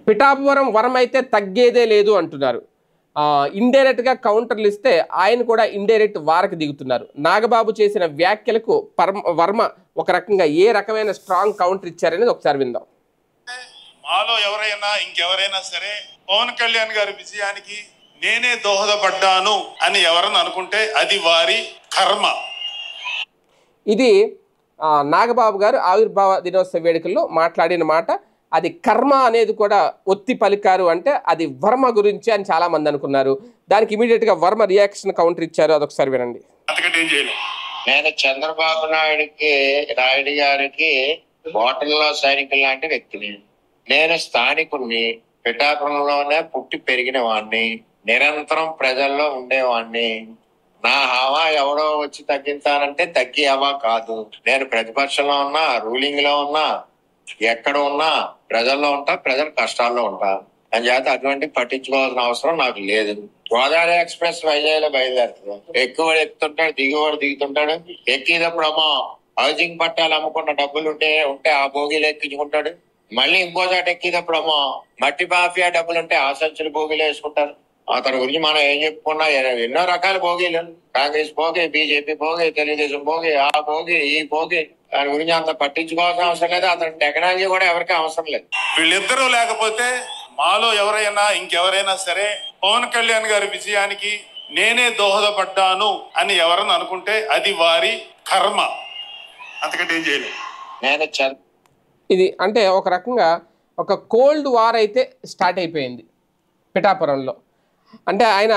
పిఠాపురం వరం అయితే తగ్గేదే లేదు అంటున్నారు. ఇండైరెక్ట్గా కౌంటర్లు ఇస్తే ఆయన కూడా ఇండైరెక్ట్ వారికి దిగుతున్నారు. నాగబాబు చేసిన వ్యాఖ్యలకు వర్మ ఒక రకంగా ఏ రకమైన స్ట్రాంగ్ కౌంటర్ ఇచ్చారనేది ఒకసారి విందాం. మాలో ఎవరైనా ఇంకెవరైనా సరే పవన్ కళ్యాణ్ గారి విజయానికి నేనే దోహదపడ్డాను అని ఎవరన్నా అనుకుంటే అది వారి కర్మ. ఇది నాగబాబు గారు ఆవిర్భావ దినోత్సవ వేడుకల్లో మాట్లాడిన మాట. అది కర్మ అనేది కూడా ఒత్తి పలికారు. అంటే అది వర్మ గురించి అని చాలా మంది అనుకున్నారు. దానికి ఇమీడియట్ గా వర్మ రియాక్షన్ కౌంటర్ ఇచ్చారు. అదొకసారి వినండి. నేను చంద్రబాబు నాయుడు గారికి హోటల్లో సైనికులు లాంటి వ్యక్తిని. నేను స్థానికుడిని, పిఠాపురంలోనే పుట్టి పెరిగిన వాడిని, నిరంతరం ప్రజల్లో ఉండేవాడిని. నా హవా ఎవడో వచ్చి తగ్గించాలంటే తగ్గి హవా కాదు. నేను ప్రతిపక్షంలో ఉన్నా, రూలింగ్ లో ఉన్నా, ఎక్కడ ఉన్నా ప్రజల్లో ఉంటా, ప్రజల కష్టాల్లో ఉంటా అని చేత అటువంటి పట్టించుకోవాల్సిన అవసరం నాకు లేదు. గోదావరి ఎక్స్ప్రెస్ వైజాగ్ లో బయలుదేరుతుంది. ఎక్కువడు ఎక్కుతుంటాడు, దిగువాడు దిగుతుంటాడు. ఎక్కేటప్పుడేమో హౌసింగ్ పట్టాలు అమ్ముకున్న డబ్బులు ఉంటే ఆ భోగిలు ఎక్కించుకుంటాడు. మళ్ళీ ఇంకో చోట ఎక్కేటప్పుడేమో మట్టి మాఫియా డబ్బులు ఉంటే ఆ సంచులు భోగిలు వేసుకుంటారు. అతని గురించి మనం ఏం చెప్పుకున్నా ఎన్నో రకాల భోగిలు, కాంగ్రెస్ భోగి, బీజేపీ భోగి, తెలుగుదేశం భోగి, ఆ భోగి, ఈ భోగి. దాని గురించి అంత పట్టించుకోవాల్సిన అవసరం లేదు. అతని టెక్నాలజీ కూడా ఎవరికి అవసరం లేదు. వీళ్ళిద్దరూ లేకపోతే మాలో ఎవరైనా ఇంకెవరైనా సరే పవన్ కళ్యాణ్ గారి విజయానికి నేనే దోహదపడ్డాను అని ఎవరన్నా అనుకుంటే అది వారి కర్మ. అంతకంటే ఏం చేయలేదు. ఇది అంటే ఒక రకంగా ఒక కోల్డ్ వార్ అయితే స్టార్ట్ అయిపోయింది పిఠాపురంలో. అంటే ఆయన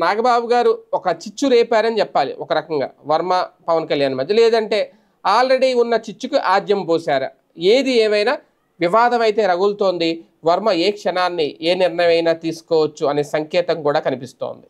నాగబాబు గారు ఒక చిచ్చు రేపారని చెప్పాలి ఒక రకంగా వర్మ పవన్ కళ్యాణ్ మధ్య. లేదంటే ఆల్రెడీ ఉన్న చిచ్చుకు ఆద్యం పోసారా? ఏది ఏమైనా వివాదం అయితే రగులుతోంది. వర్మ ఏ క్షణాన్ని ఏ నిర్ణయం అయినా తీసుకోవచ్చు అనే సంకేతం కూడా కనిపిస్తోంది.